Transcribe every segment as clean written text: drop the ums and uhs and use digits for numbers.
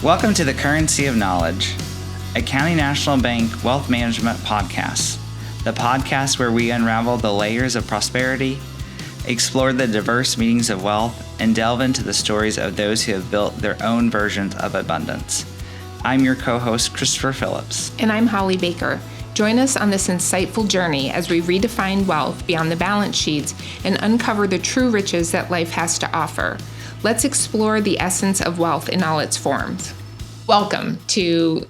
Welcome to the Currency of Knowledge, a County National Bank wealth management podcast, the podcast where we unravel the layers of prosperity, explore the diverse meanings of wealth, and delve into the stories of those who have built their own versions of abundance. I'm your co-host, Christopher Phillips. And I'm Holleigh Baker. Join us on this insightful journey as we redefine wealth beyond the balance sheets and uncover the true riches that life has to offer. Let's explore the essence of wealth in all its forms. Welcome to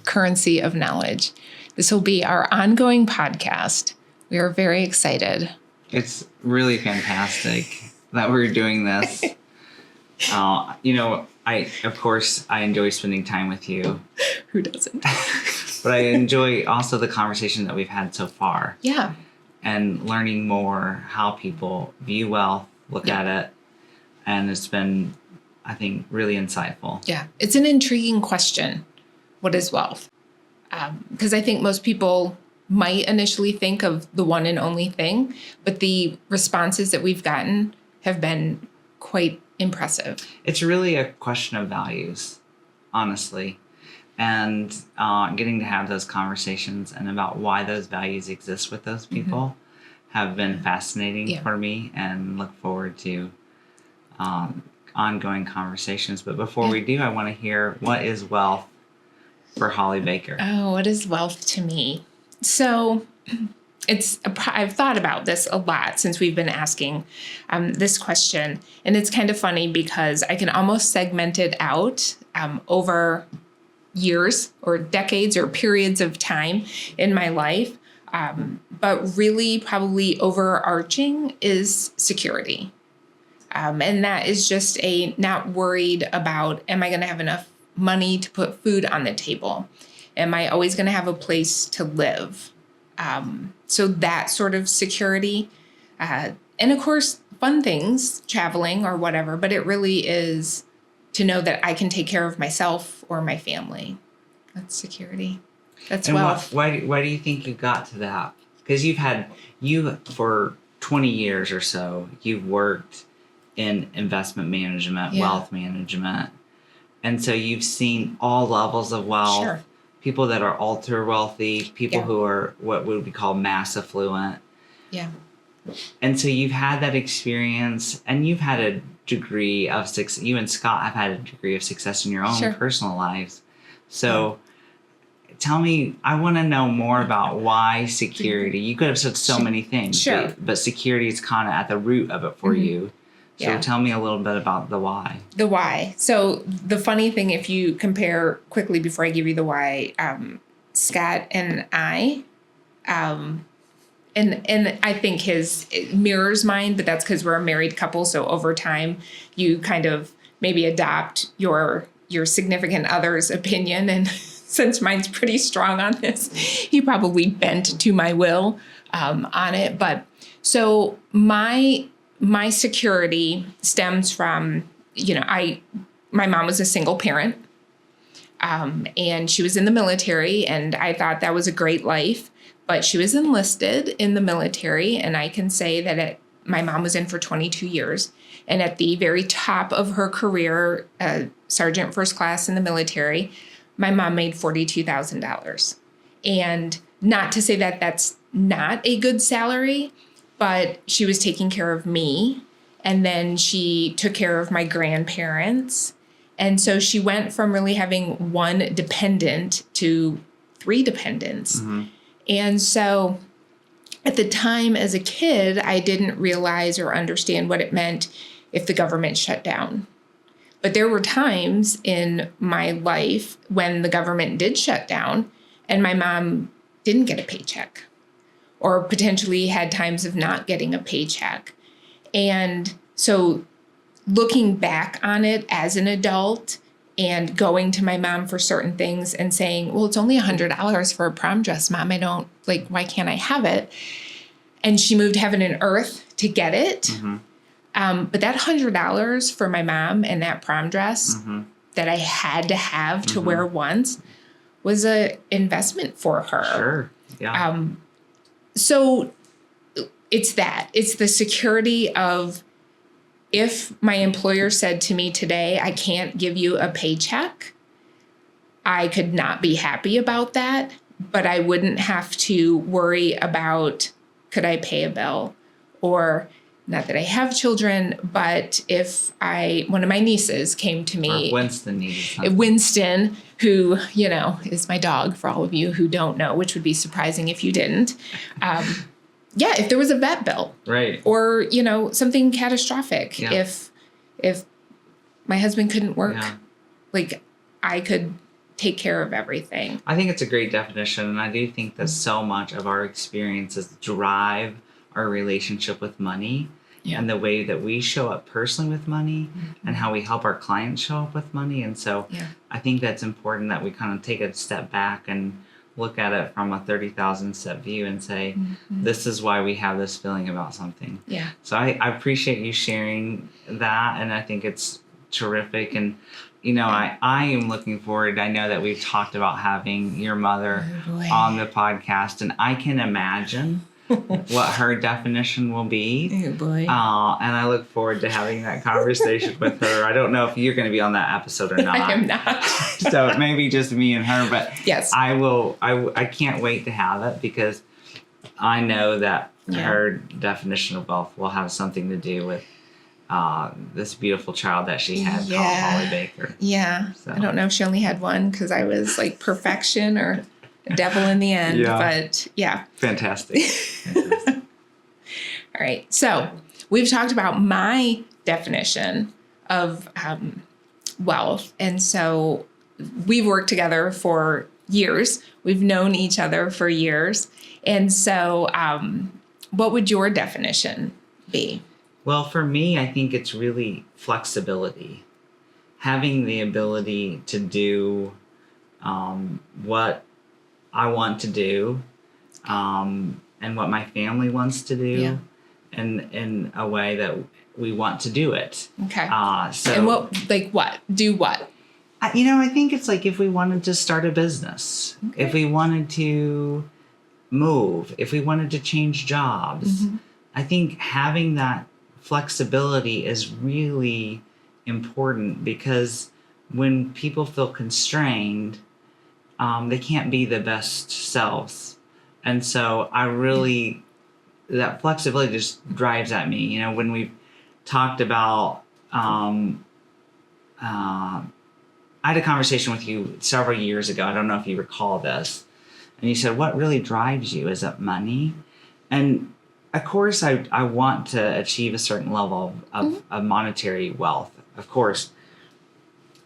Currency of Knowledge. This will be our ongoing podcast. We are very excited. It's really fantastic that we're doing this. I enjoy spending time with you. Who doesn't? But I enjoy also the conversation that we've had so far. Yeah. And learning more how people view wealth, look at it. And it's been, I think, really insightful. Yeah. It's an intriguing question. What is wealth? Because I think most people might initially think of the one and only thing, but the responses that we've gotten have been quite impressive. It's really a question of values, honestly. And getting to have those conversations and about why those values exist with those people have been fascinating for me, and look forward to ongoing conversations. But before we do, I want to hear, what is wealth for Holleigh Baker? Oh, what is wealth to me? So I've thought about this a lot since we've been asking this question. And it's kind of funny because I can almost segment it out over years or decades or periods of time in my life. But really probably overarching is security. And that is just not worried about, am I going to have enough money to put food on the table? Am I always going to have a place to live? So that sort of security. And of course, fun things, traveling or whatever, but it really is to know that I can take care of myself or my family. That's security. That's wealth. Why do you think you got to that? Because you for 20 years or so, you've worked in investment management, wealth management. And so you've seen all levels of wealth. Sure. People that are ultra wealthy, people who are what would be called mass affluent. Yeah. And so you've had that experience, and you've had a degree of success. You and Scott have had a degree of success in your own personal lives. So tell me, I want to know more about why security. You could have said so many things, but security is kind of at the root of it for you. So tell me a little bit about the why. The why. So the funny thing, if you compare quickly before I give you the why, Scott and I, and I think his mirrors mine, but that's because we're a married couple. So over time, you kind of maybe adopt your significant other's opinion. And since mine's pretty strong on this, he probably bent to my will on it. But so my security stems from, my mom was a single parent, and she was in the military, and I thought that was a great life, but she was enlisted in the military. And I can say that my mom was in for 22 years. And at the very top of her career, sergeant first class in the military, my mom made $42,000. And not to say that that's not a good salary, but she was taking care of me, and then she took care of my grandparents. And so she went from really having one dependent to 3 dependents. And so at the time as a kid, I didn't realize or understand what it meant if the government shut down. But there were times in my life when the government did shut down and my mom didn't get a paycheck, or potentially had times of not getting a paycheck. And so looking back on it as an adult and going to my mom for certain things and saying, well, it's only $100 for a prom dress, Mom. Why can't I have it? And she moved heaven and earth to get it. But that $100 for my mom and that prom dress that I had to have to wear once was an investment for her. Sure. Yeah. So it's the security of, if my employer said to me today, I can't give you a paycheck, I could not be happy about that, but I wouldn't have to worry about, could I pay a bill? Or not that I have children, but if one of my nieces came to me, or Winston needed something. Winston, who, is my dog for all of you who don't know, which would be surprising if you didn't. If there was a vet bill. Right. Or, something catastrophic. Yeah. If my husband couldn't work, I could take care of everything. I think it's a great definition, and I do think that so much of our experiences drive our relationship with money and the way that we show up personally with money and how we help our clients show up with money. And so I think that's important that we kind of take a step back and look at it from a 30,000 step view and say, this is why we have this feeling about something. Yeah. So I appreciate you sharing that, and I think it's terrific. And I am looking forward. I know that we've talked about having your mother on the podcast, and I can imagine what her definition will be. Oh boy. And I look forward to having that conversation with her. I don't know if you're going to be on that episode or not. I am not. So it may be just me and her, but yes, I will. I can't wait to have it, because I know that her definition of wealth will have something to do with this beautiful child that she had called Holleigh Baker. Yeah. So. I don't know if she only had one, because I was like perfection or devil in the end. But Fantastic. All right. So we've talked about my definition of wealth. And so we've worked together for years. We've known each other for years. And so what would your definition be? Well, for me, I think it's really flexibility. Having the ability to do what I want to do and what my family wants to do in a way that we want to do it. Okay. And what? Do what? I think it's like if we wanted to start a business, if we wanted to move, if we wanted to change jobs, I think having that flexibility is really important, because when people feel constrained, they can't be the best selves. And so that flexibility just drives at me. When we've talked about, I had a conversation with you several years ago. I don't know if you recall this. And you said, what really drives you? Is it money? And of course, I want to achieve a certain level of monetary wealth. Of course,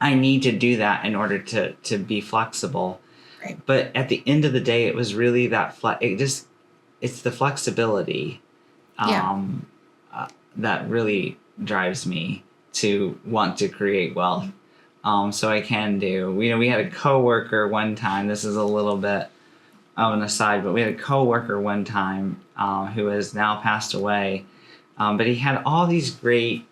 I need to do that in order to be flexible. Right. But at the end of the day, it was really that it's the flexibility that really drives me to want to create wealth. So I can do. We had a coworker one time. This is a little bit of an aside, but we had a coworker one time who has now passed away. But he had all these great.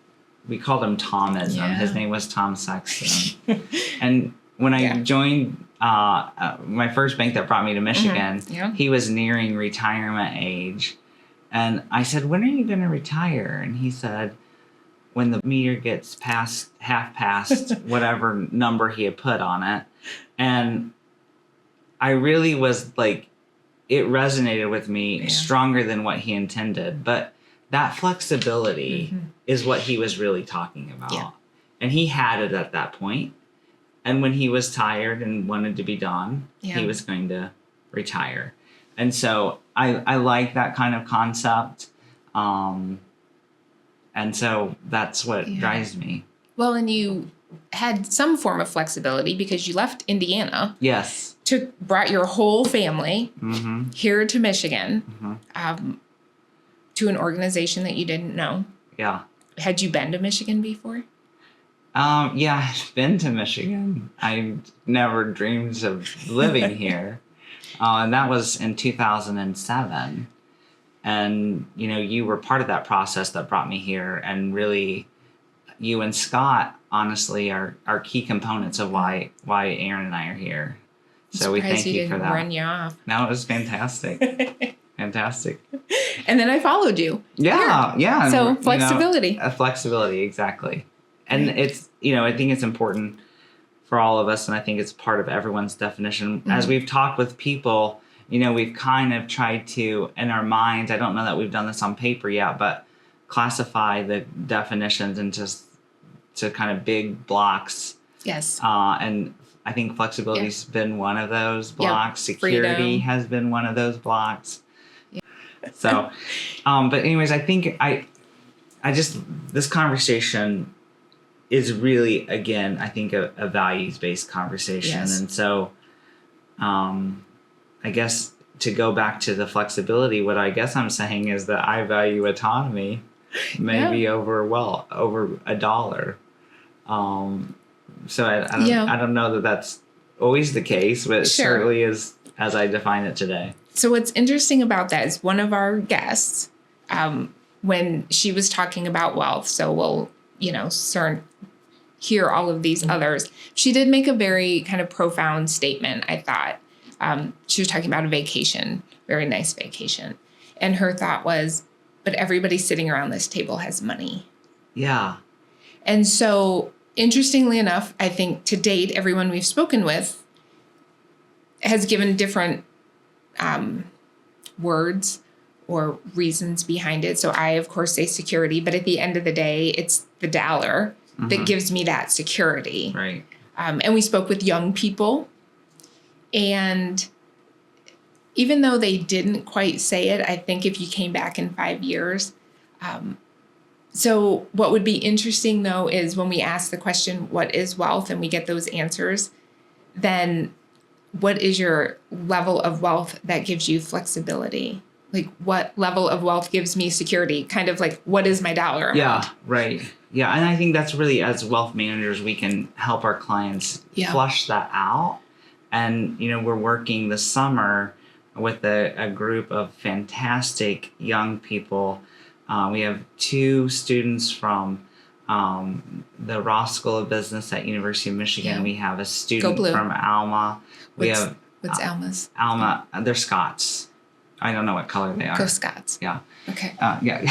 We called him Thomism. Yeah. His name was Tom Sexton. And when I joined my first bank that brought me to Michigan, he was nearing retirement age. And I said, when are you going to retire? And he said, when the meter gets half past whatever number he had put on it. And I really was like, it resonated with me stronger than what he intended. But that flexibility is what he was really talking about. Yeah. And he had it at that point. And when he was tired and wanted to be done, he was going to retire. And so I like that kind of concept. And so that's what drives me. Well, and you had some form of flexibility because you left Indiana. Yes. Brought your whole family here to Michigan to an organization that you didn't know. Yeah. Had you been to Michigan before? Yeah, I've been to Michigan. I never dreamed of living here. And that was in 2007. And, you were part of that process that brought me here. And really, you and Scott, honestly, are key components of why Aaron and I are here. So we thank you for that. Run you off. No, it was fantastic. Fantastic. And then I followed you. Yeah, yeah. So flexibility. Flexibility, exactly. And it's, I think it's important for all of us, and I think it's part of everyone's definition. As we've talked with people, we've kind of tried to, in our minds, I don't know that we've done this on paper yet, but classify the definitions into kind of big blocks. Yes. And I think flexibility's been one of those blocks. Yep. Security Freedom has been one of those blocks. Yeah. So, but anyways, I think this conversation is really, again, I think a values-based conversation. Yes. And so, I guess to go back to the flexibility, what I guess I'm saying is that I value autonomy maybe over $1. So I don't know that that's always the case, but it certainly is as I define it today. So what's interesting about that is one of our guests, when she was talking about wealth, so we'll, hear all of these others, she did make a very kind of profound statement, I thought. She was talking about a vacation, very nice vacation. And her thought was, but everybody sitting around this table has money. Yeah. And so, interestingly enough, I think to date, everyone we've spoken with has given different words or reasons behind it. So I, of course, say security, but at the end of the day, it's the dollar that gives me that security. Right. And we spoke with young people, and even though they didn't quite say it, I think if you came back in 5 years. So what would be interesting, though, is when we ask the question, what is wealth? And we get those answers, then what is your level of wealth that gives you flexibility? Like, what level of wealth gives me security? Kind of like, what is my dollar amount? Yeah, right. Yeah, and I think that's really, as wealth managers, we can help our clients flush that out. And, we're working this summer with a group of fantastic young people. We have 2 students from the Ross School of Business at University of Michigan. Yeah. We have a student from Alma. What's Alma's? Alma, they're Scots. I don't know what color they are. Go Scots. Yeah. Okay. Yeah.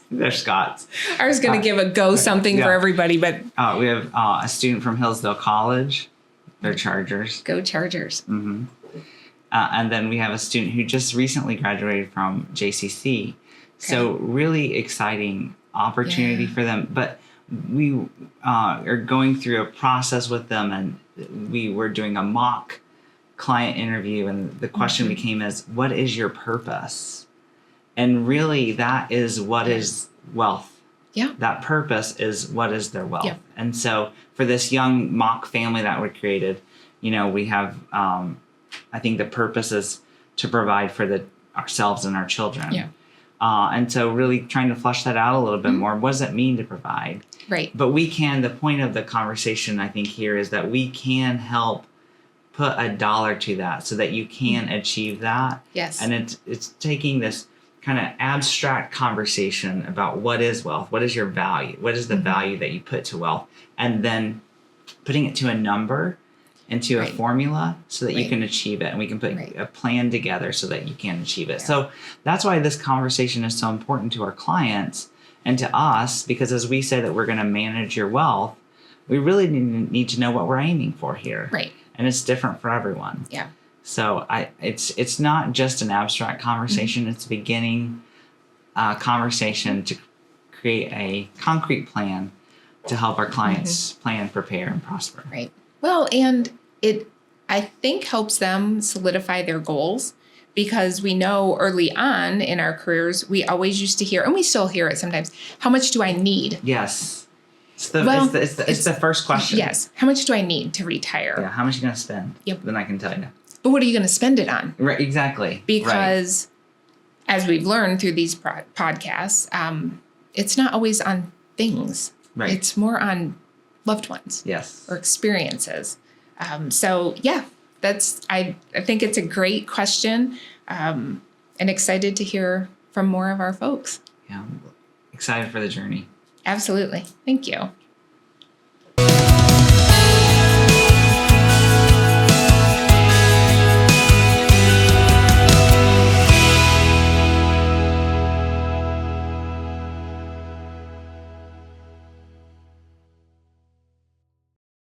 They're Scots. I was going to give a go something for everybody, but... we have a student from Hillsdale College. They're Chargers. Go Chargers. Mm-hmm. And then we have a student who just recently graduated from JCC. Okay. So really exciting opportunity for them. But we are going through a process with them, and we were doing a mock client interview, and the question became is, what is your purpose? And really that is what is wealth. Yeah. That purpose is what is their wealth. Yeah. And so for this young mock family that we created, we have, I think the purpose is to provide for ourselves and our children. Yeah. And so really trying to flesh that out a little bit more. What does it mean to provide? Right. But the point of the conversation, I think, here is that we can help put $1 to that so that you can achieve that. Yes. And it's taking this kind of abstract conversation about what is wealth, what is your value, what is the value that you put to wealth, and then putting it to a number, into a formula so that you can achieve it, and we can put a plan together so that you can achieve it. Yeah. So that's why this conversation is so important to our clients and to us, because as we say that we're going to manage your wealth, we really need to know what we're aiming for here. Right. And it's different for everyone. Yeah. So it's not just an abstract conversation. It's a beginning conversation to create a concrete plan to help our clients plan, prepare, and prosper. Right. Well, and it, I think, helps them solidify their goals, because we know early on in our careers, we always used to hear, and we still hear it sometimes, how much do I need? Yes. It's the first question. Yes. How much do I need to retire? Yeah. How much are you going to spend? Yep. Then I can tell you. But what are you going to spend it on? Right. Exactly. Because as we've learned through these podcasts, it's not always on things. Right. It's more on loved ones. Yes. Or experiences. So yeah, I think it's a great question, and excited to hear from more of our folks. Yeah. Excited for the journey. Absolutely. Thank you.